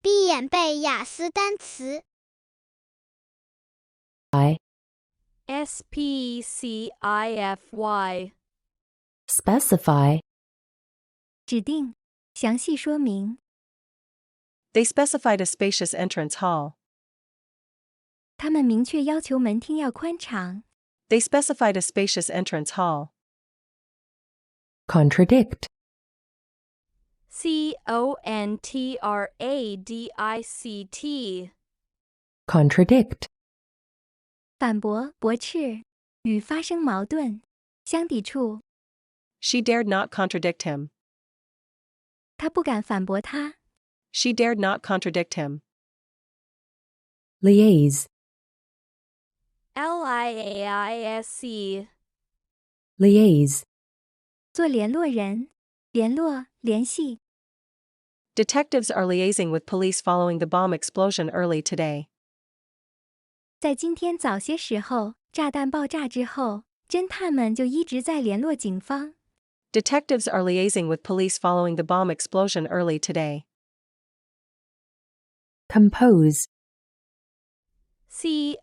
闭眼背雅思单词。specify Specify. 指定，详细说明。 They specified a spacious entrance hall. 他们明确要求门厅要宽敞。 They specified a spacious entrance hall. Contradict. contradict. Contradict. 反驳、驳斥，与发生矛盾，相抵触。 She dared not contradict him. 他不敢反驳他。 She dared not contradict him. Liaise. liaise. Liaise. 做联络人，联络、联系。 Detectives are liaising with police following the bomb explosion early today. 在今天早些时候，炸弹爆炸之后，侦探们就一直在联络警方。 Detectives are liaising with police following the bomb explosion early today. Compose. compose.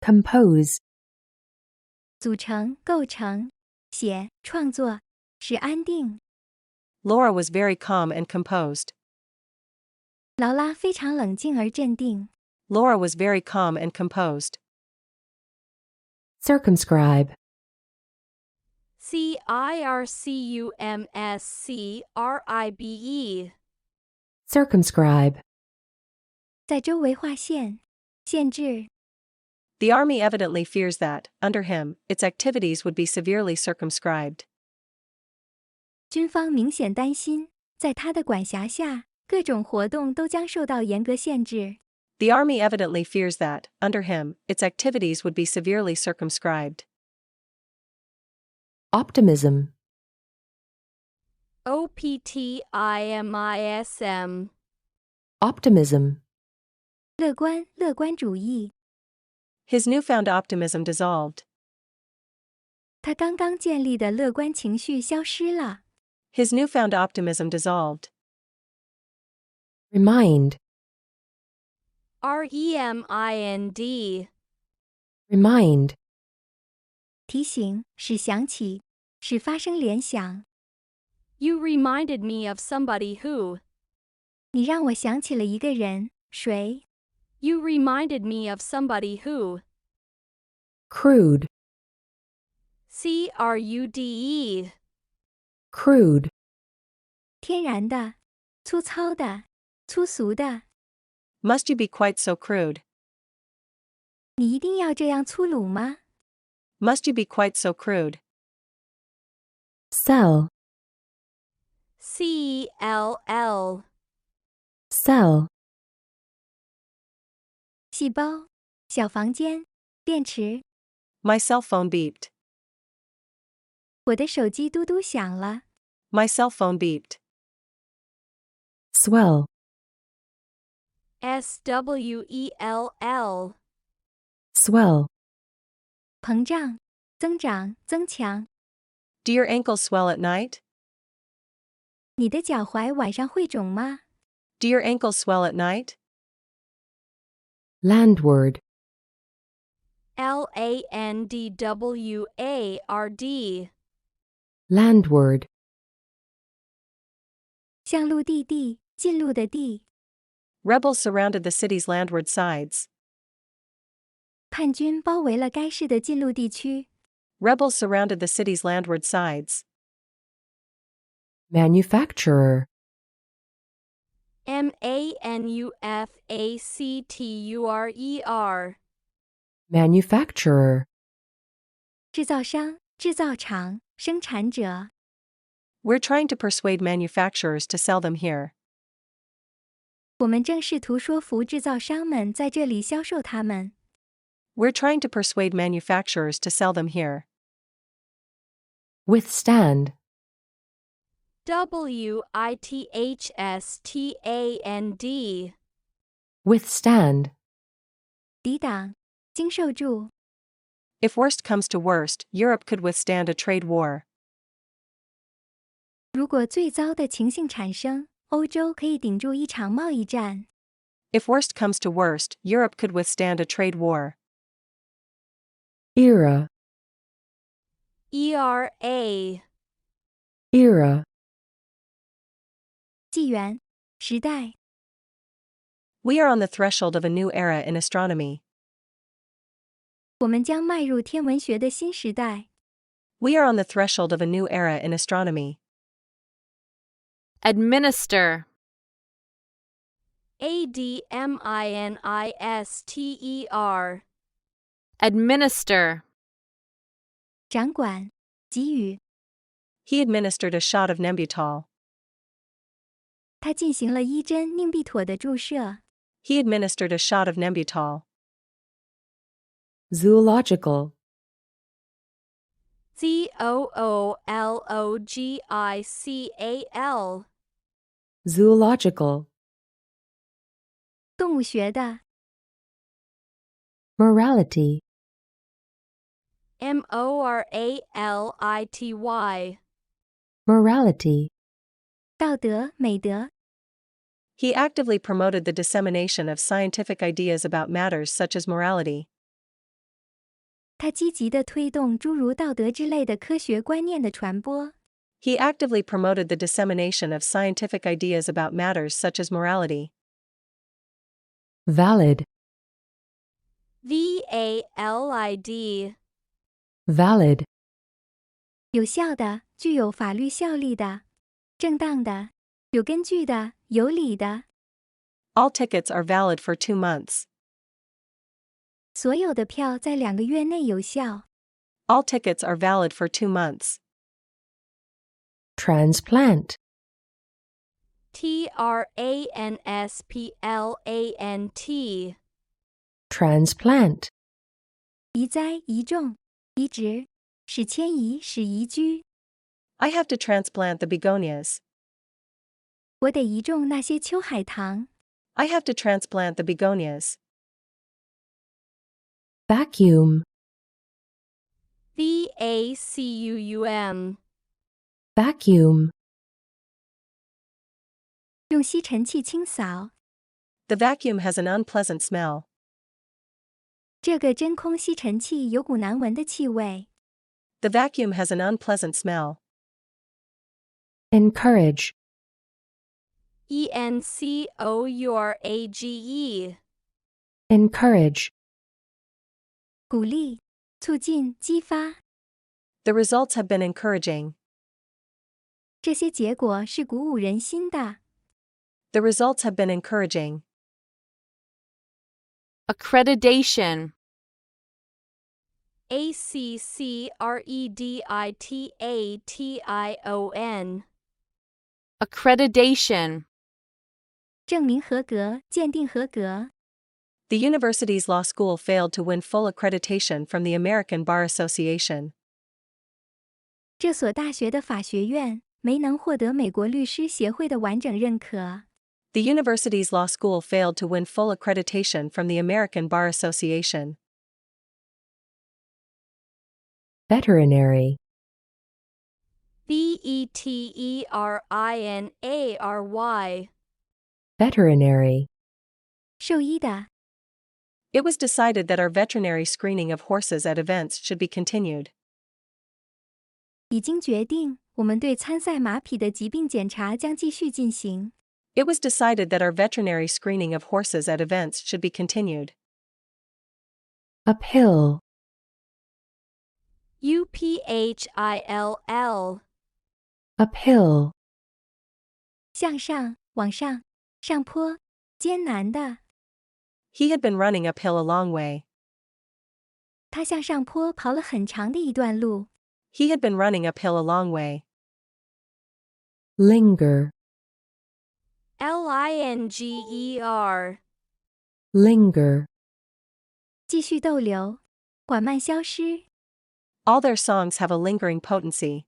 Compose. 组成、构成、写、创作，使安定。 Laura was very calm and composed. 劳拉非常冷静而镇定。 Laura was very calm and composed. Circumscribe. circumscribe. Circumscribe. 在周围划线，限制。 The army evidently fears that, under him, its activities would be severely circumscribed. 军方明显担心，在他的管辖下，各种活动都将受到严格限制。 The army evidently fears that, under him, its activities would be severely circumscribed. Optimism. optimism. Optimism. 乐观、乐观主义。 His newfound optimism dissolved. 他刚刚建立的乐观情绪消失了。 His newfound optimism dissolved. Remind. remind. Remind. 提醒，使想起，使发生联想。 You reminded me of somebody who. 你让我想起了一个人，谁？ You reminded me of somebody who. Crude. crude. Crude. 天然的，粗糙的，粗俗的。 Must you be quite so crude? 你一定要这样粗鲁吗？ Must you be quite so crude? Cell. cell. Cell. 细胞，小房间，电池。 My cell phone beeped. 我的手机嘟嘟响了。 My cell phone beeped. Swell. swell. Swell. 膨胀，增长，增强。 Do your ankles swell at night? 你的脚踝晚上会肿吗？ Do your ankles swell at night? Landward. landward. Landward. 向陆地地，近路的地。 Rebels surrounded the city's landward sides. 叛军包围了该市的近路地区。 Rebels surrounded the city's landward sides. Manufacturer. manufacturer. Manufacturer. 制造商、制造厂、生产者。 We're trying to persuade manufacturers to sell them here. 我们正试图说服制造商们在这里销售它们。 We're trying to persuade manufacturers to sell them here. Withstand. withstand. Withstand. 抵挡，经受住。 If worst comes to worst, Europe could withstand a trade war. 如果最糟的情形产生，欧洲可以顶住一场贸易战。If worst comes to worst, Europe could withstand a trade war. Era. ERA. Era. 纪元、时代。We are on the threshold of a new era in astronomy. 我们将迈入天文学的新时代。We are on the threshold of a new era in astronomy. Administer. ADMINISTER. Administer. 掌管、给予。 He administered a shot of Nembutal. 他进行了1针宁必妥的注射。 He administered a shot of Nembutal. Zoological. ZOOLOGICAL. Zoological. 动物学的。 Morality. MORALITY. Morality. 道德、美德。 He actively promoted the dissemination of scientific ideas about matters such as morality. 他积极地推动诸如道德之类的科学观念的传播。 He actively promoted the dissemination of scientific ideas about matters such as morality. Valid. VALID. Valid. 有效的、具有法律效力的、正当的、有根据的、有理的。 All tickets are valid for 2 months. 所有的票在2个月内有效。 All tickets are valid for 2 months. Transplant. TRANSPLANT. Transplant. 移栽、移种、移植，使迁移、使移居。 I have to transplant the begonias. 我得移种那些秋海棠。 I have to transplant the begonias. Vacuum. VACUUM. Vacuum. 用吸尘器清扫。 The vacuum has an unpleasant smell. 这个真空吸尘器有股难闻的气味。 The vacuum has an unpleasant smell. Encourage. ENCOURAGE. Encourage. 鼓励、促进、激发。 The results have been encouraging. 这些结果是鼓舞人心的。 The results have been encouraging. Accreditation. ACCREDITATION. Accreditation. 证明合格、鉴定合格。 The university's law school failed to win full accreditation from the American Bar Association. 这所大学的法学院没能获得美国律师协会的完整认可。 The university's law school failed to win full accreditation from the American Bar Association. Veterinary. VETERINARY. Veterinary. 兽医的。 It was decided that our veterinary screening of horses at events should be continued. 已经决定，我们对参赛马匹的疾病检查将继续进行。 It was decided that our veterinary screening of horses at events should be continued. Uphill. UPHILL. Uphill. 向上、往上、上坡、艰难的。 He had been running uphill a long way. 他向上坡跑了很长的一段路。 He had been running uphill a long way. Linger. LINGER. Linger. 继续逗留，缓慢消失。 All their songs have a lingering potency.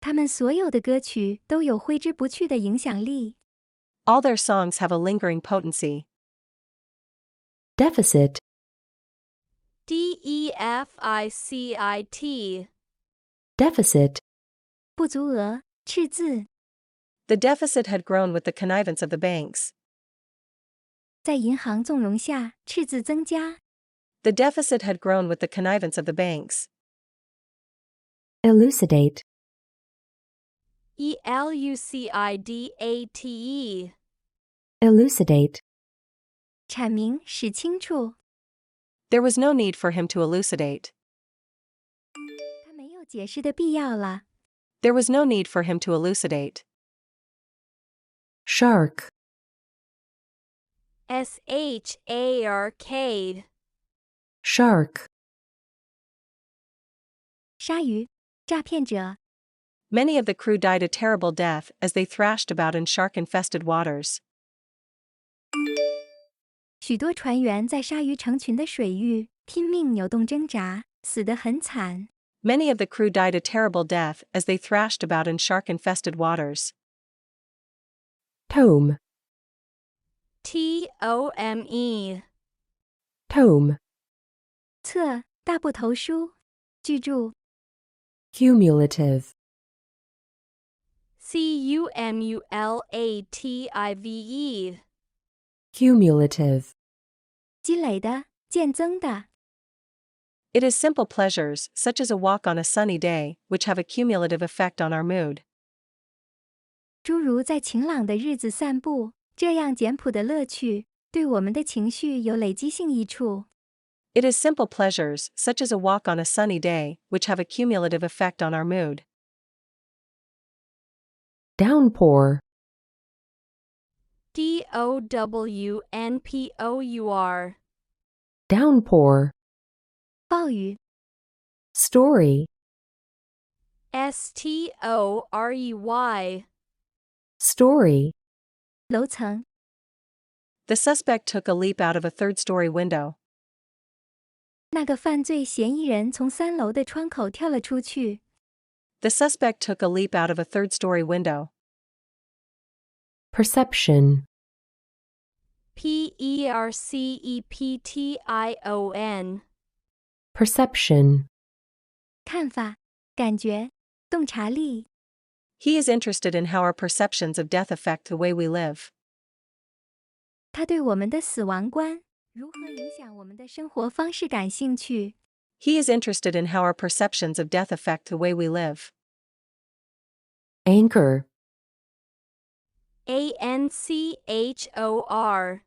他们所有的歌曲都有挥之不去的影响力。 All their songs have a lingering potency. Deficit. DEFICIT. Deficit. 不足额、赤字。The deficit had grown with the connivance of the banks. 在银行纵容下，赤字增加。The deficit had grown with the connivance of the banks. Elucidate. Elucidate. Elucidate. 阐明，使清楚。 There was no need for him to elucidate. 他没有解释的必要了。 There was no need for him to elucidate. Shark. Shark. Shark. 鲨鱼，诈骗者。 Many of the crew died a terrible death as they thrashed about in shark-infested waters. 许多船员在鲨鱼成群的水域拼命扭动挣扎，死得很惨。 Many of the crew died a terrible death as they thrashed about in shark-infested waters. Tome. Tome. Tome. 册，大部头书。巨著。 Cumulative. Cumulative. Cumulative. 积累的，渐增的。 It is simple pleasures, such as a walk on a sunny day, which have a cumulative effect on our mood. 诸如在晴朗的日子散步，这样简朴的乐趣，对我们的情绪有累积性益处。 It is simple pleasures, such as a walk on a sunny day, which have a cumulative effect on our mood. Downpour. Downpour. Downpour. 暴雨。 Story. Story. Story. 楼层。 The suspect took a leap out of a third-story window. 那个犯罪嫌疑人从3楼的窗口跳了出去。 The suspect took a leap out of a third-story window. Perception. Perception. Perception. 看法、感觉、洞察力。 He is interested in how our perceptions of death affect the way we live. 他对我们的死亡观如何影响我们的生活方式感兴趣。 He is interested in how our perceptions of death affect the way we live. Anchor. Anchor.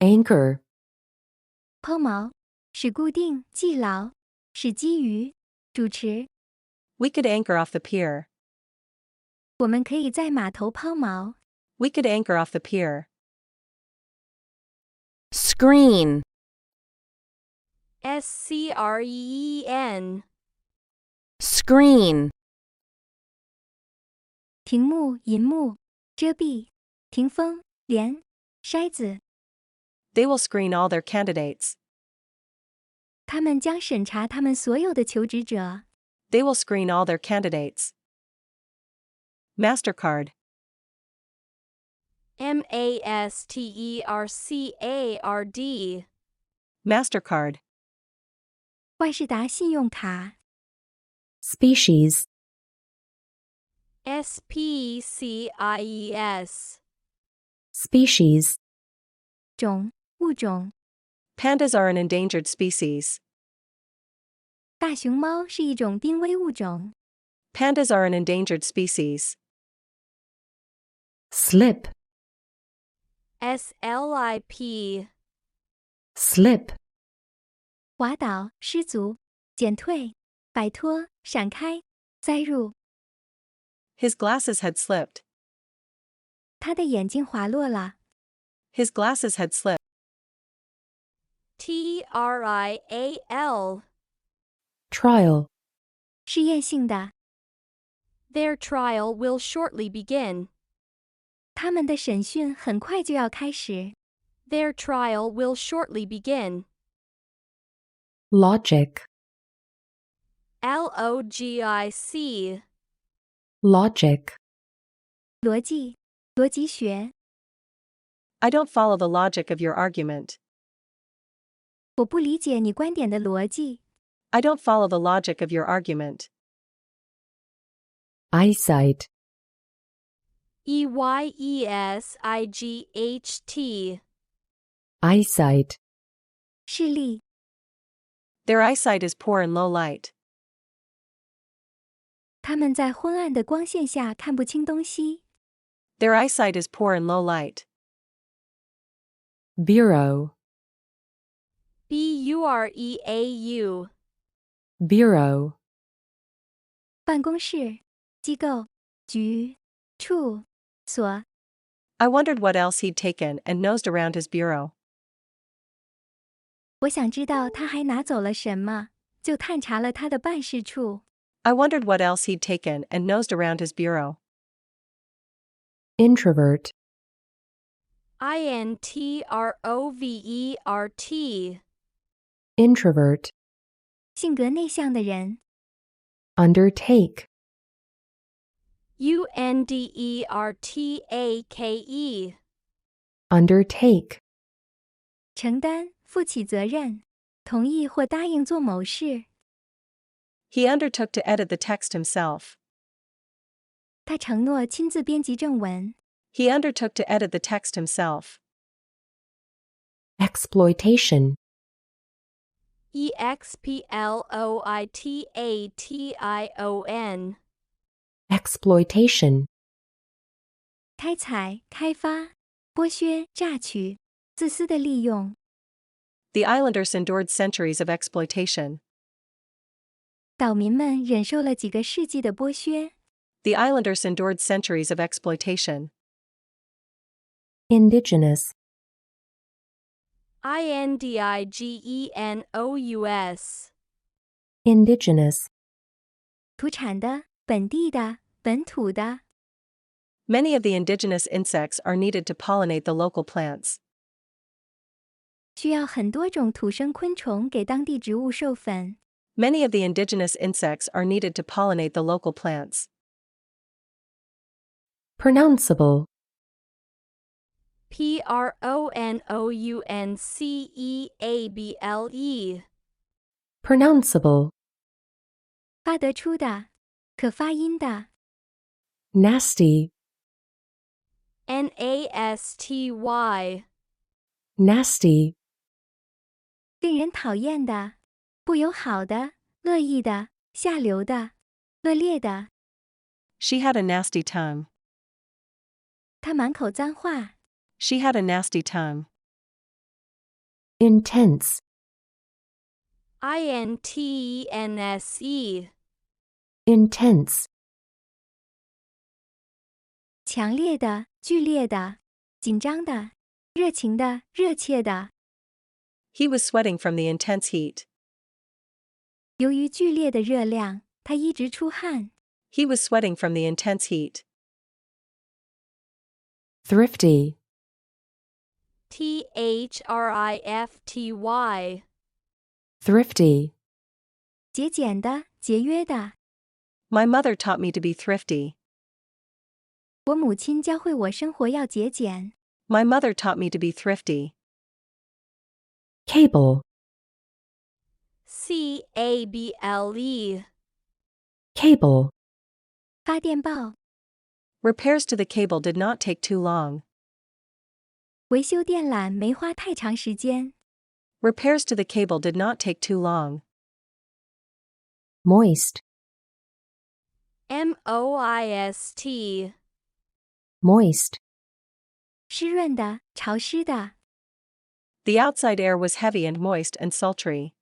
Anchor. 抛锚，使固定、记牢，使基于，主持。 We could anchor off the pier. 我们可以在码头抛锚。 We could anchor off the pier. Screen. Screen. Screen. 屏幕、银幕、遮蔽、屏风、帘、筛子。 They will screen all their candidates. 他们将审查他们所有的求职者。 They will screen all their candidates. MasterCard. Mastercard. MasterCard. 万事达信用卡。 Species. Species. Species. 种、物种。 Pandas are an endangered species. 大熊猫是一种濒危物种。 Pandas are an endangered species. Slip. Slip. Slip. 滑倒、失足、减退、摆脱、闪开、塞入。 His glasses had slipped. 他的眼睛滑落了。 His glasses had slipped. Trial. Trial. 试验性的。 Their trial will shortly begin. 他们的审讯很快就要开始。 Their trial will shortly begin. Logic. Logic. Logic. 逻辑、逻辑学。 I don't follow the logic of your argument. 我不理解你观点的逻辑。 I don't follow the logic of your argument. Eyesight. EYESIGHT. eyesight, 视力， Their eyesight is poor in low light. 他们在昏暗的光线下看不清东西。 Their eyesight is poor in low light. bureau, BUREAU. bureau, 办公室、机构、局、处、所。 I wondered what else he'd taken and nosed around his bureau. 我想知道他还拿走了什么，就探查了他的办事处。 I wondered what else he'd taken and nosed around his bureau. introvert, INTROVERT. introvert, 性格内向的人。 undertake, UNDERTAKE. undertake, 承担、负起责任，同意或答应做某事。 He undertook to edit the text himself. 他承诺亲自编辑正文。 He undertook to edit the text himself. exploitation, EXPLOITATION. exploitation, 开采、开发、剥削、榨取、自私的利用。 The islanders endured centuries of exploitation. 岛民们忍受了几个世纪的剥削。 The islanders endured centuries of exploitation. indigenous, INDIGENOUS. indigenous, 土产的、本地的、本土的。 Many of the indigenous insects are needed to pollinate the local plants. 需要很多种土生昆虫给当地植物授粉。 Many of the indigenous insects are needed to pollinate the local plants. pronounceable, PRONOUNCEABLE. pronounceable, 发得出的，可发音的。 nasty, NASTY. nasty, 令人讨厌的，不友好的，恶意的，下流的，恶劣的。 She had a nasty time. 他满口脏话。 She had a nasty time. intense, INTENSE. intense, 强烈的，剧烈的，紧张的，热情的，热切的。 He was sweating from the intense heat. 由于剧烈的热量，他一直出汗。 He was sweating from the intense heat. thrifty, THRIFTY. thrifty, 节俭的，节约的。 My mother taught me to be thrifty. 我母亲教会我生活要节俭。 My mother taught me to be thrifty. cable, CABLE. cable, 发电报， Repairs to the cable did not take too long. 维修电缆没花太长时间。 Repairs to the cable did not take too long. moist, MOIST. moist, 湿润的，潮湿的。 The outside air was heavy and moist and sultry.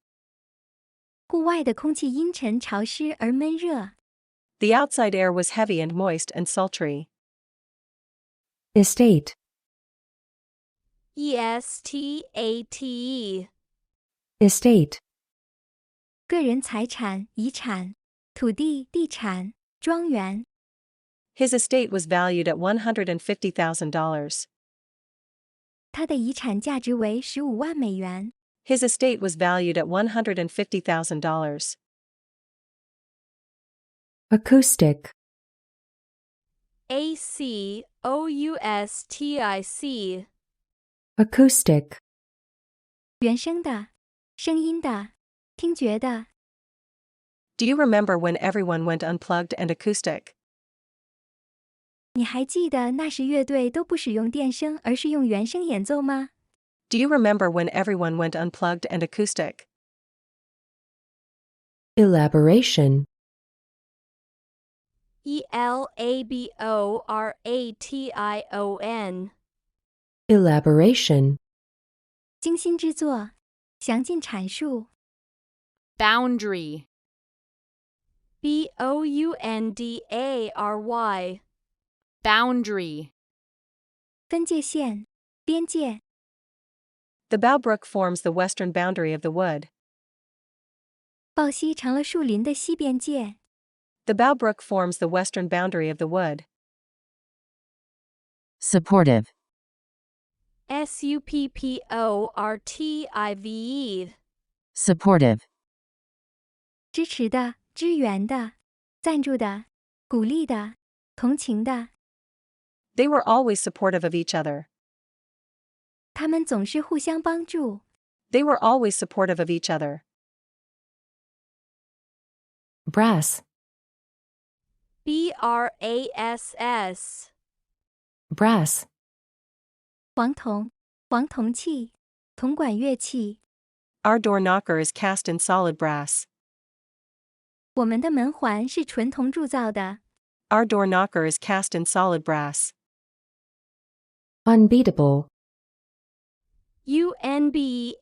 户外的空气阴沉潮湿而闷热。 The outside air was heavy and moist and sultry. estate, ESTATE. estate, 个人财产、遗产、土地、地产、庄园。 His estate was valued at $150,000. 他的遗产价值为15万美元。 His estate was valued at $150,000. acoustic, ACOUSTIC. acoustic, 原声的，声音的，听觉的。 Do you remember when everyone went unplugged and acoustic? 你你还记得那时乐队都不使用电声，而是用原声演奏吗？ Do you remember when everyone went unplugged and acoustic? Elaboration. elaboration, Elaboration. 精心制作，详尽阐述。 Boundary. boundary, Boundary. 分界线，边界。 The Bow Brook forms the western boundary of the wood. 豹溪成了树林的西边界。 The Bow Brook forms the western boundary of the wood. Supportive. supportive, Supportive. 支持的，支援的，赞助的，鼓励的，同情的。 They were always supportive of each other. 他们总是互相帮助。 They were always supportive of each other. Brass. brass, Brass. 黄铜，黄铜器，铜管乐器。 Our door knocker is cast in solid brass. 我们的门环是纯铜铸造的。 Our door knocker is cast in solid brass. Unbeatable. unbeatable,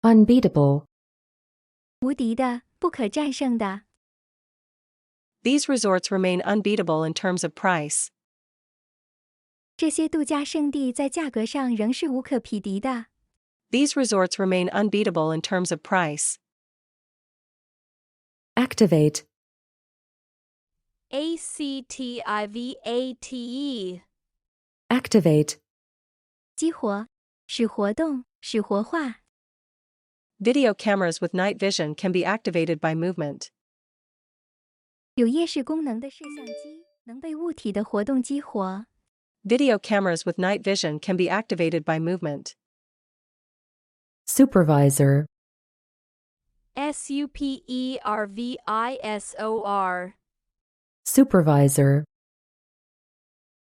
Unbeatable. 无敌的，不可战胜的。 These resorts remain unbeatable in terms of price. 这些度假胜地在价格上仍是无可匹敌的。 These resorts remain unbeatable in terms of price. Activate. activate, Activate. 激活，使活动，使活化。 Video cameras with night vision can be activated by movement. 有夜视功能的摄像机能被物体的活动激活。 Video cameras with night vision can be activated by movement. Supervisor. supervisor, Supervisor.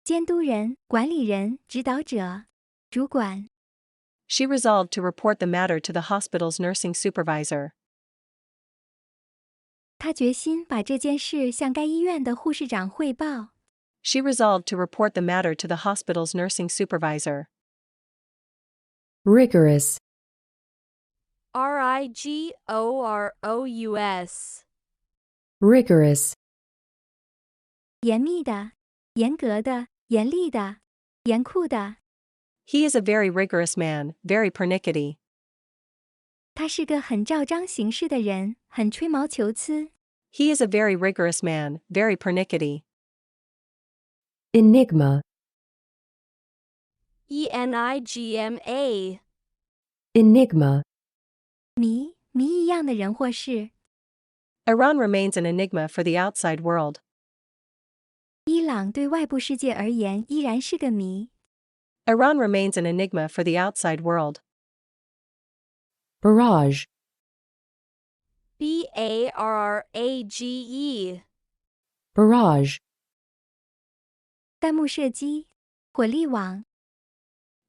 监督人、管理人、指导者、主管。 She resolved to report the matter to the hospital's nursing supervisor. 他决心把这件事向该医院的护士长汇报。 She resolved to report the matter to the hospital's nursing supervisor. Rigorous. rigorous, Rigorous. 严密的、严格的、严厉的、严酷的。 He is a very rigorous man, very pernickety. 他是个很照章行事的人，很吹毛求疵。 He is a very rigorous man, very pernickety. Enigma. enigma, Enigma. 谜一样的人或事。 Iran remains an enigma for the outside world. 伊朗对外部世界而言依然是个谜。 Iran remains an enigma for the outside world. Barrage. barrage, Barrage. 弹幕射击，火力网。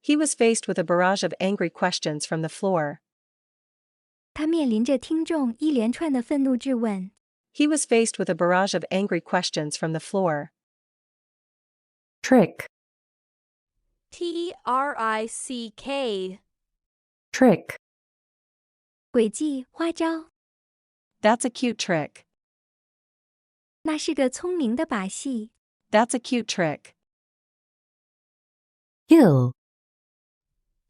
He was faced with a barrage of angry questions from the floor. 他面临着听众一连串的愤怒质问。 He was faced with a barrage of angry questions from the floor. Trick. trick, Trick. 诡计、花招， That's a cute trick. 那是个聪明的把戏。 That's a cute trick. Gill.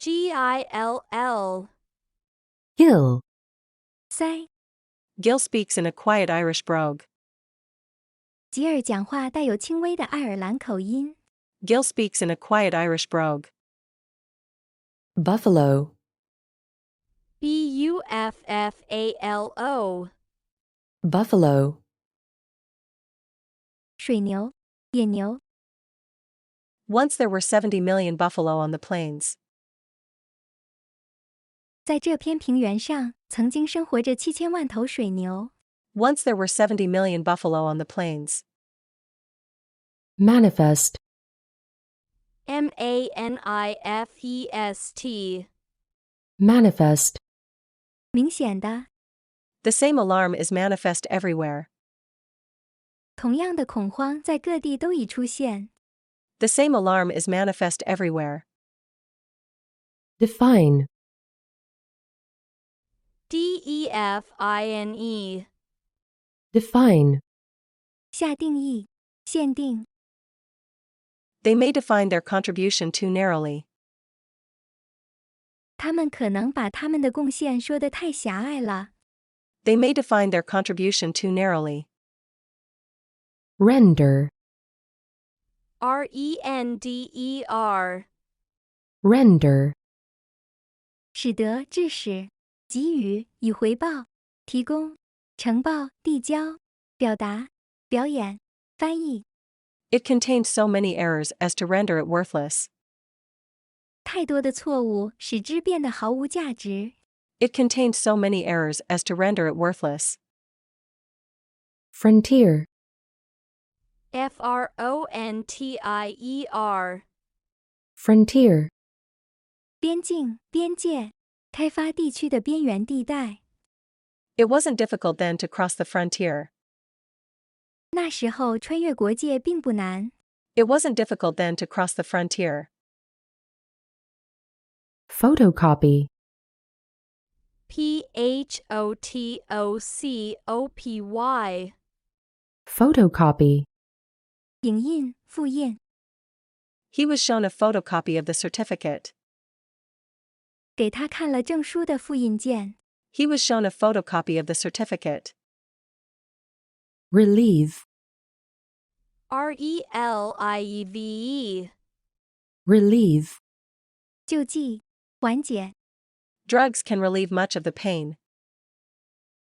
gill, Gill. 塞， Gil speaks in a quiet Irish brogue. 吉尔讲话带有轻微的爱尔兰口音。 Gil speaks in a quiet Irish brogue. Buffalo. buffalo, Buffalo. 水牛、野牛。 Once there were 70 million buffalo on the plains. 在这片平原上，曾经生活着7000万头水牛。 Once there were 70 million buffalo on the plains. manifest, manifest, manifest, 明显的， The same alarm is manifest everywhere. 同样的恐慌在各地都已出现。 The same alarm is manifest everywhere. define, define, define, 下定义，限定， They may define their contribution too narrowly. 他们可能把他们的贡献说得太狭隘了。 They may define their contribution too narrowly. render, render, render, 使得、致使、给予、以回报、提供、呈报、递交、表达、表演、翻译。 It contained so many errors as to render it worthless. 太多的错误使之变得毫无价值。 It contained so many errors as to render it worthless. frontier, frontier, frontier, 边境、边界，开发地区的边缘地带。 It wasn't difficult then to cross the frontier. 那时候穿越国界并不难。 It wasn't difficult then to cross the frontier. photocopy, photocopy, photocopy, 影印、复印， He was shown a photocopy of the certificate. 给他看了证书的复印件。 He was shown a photocopy of the certificate. relieve, relieve, relieve, 救济、缓解， Drugs can relieve much of the pain.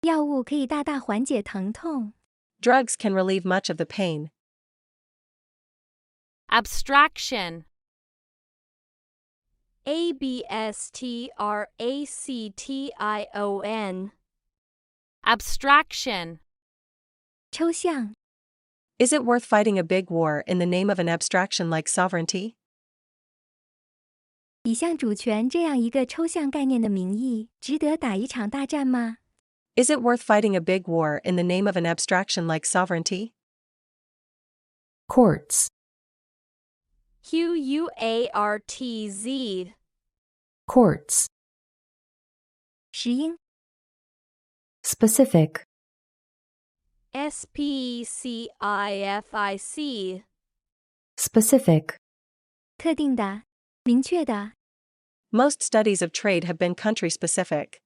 药物可以大大缓解疼痛。 Drugs can relieve much of the pain. abstraction, abstraction, abstraction, 抽象， Is it worth fighting a big war in the name of an abstraction like sovereignty? 以像主权这样一个抽象概念的名义，值得打一场大战吗？ Is it worth fighting a big war in the name of an abstraction like sovereignty? courts, quartz, courts, 石英、 specific, specific, specific, 特定的、明确的。 Most studies of trade have been country specific.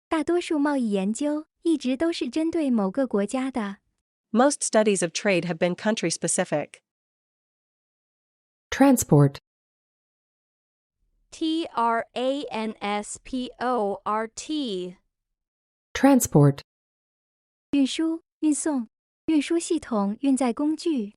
大多数贸易研究一直都是针对某个国家的。 Most studies of trade have been country specific. transport, transport, transport, 运输、运送、运输系统运载工具。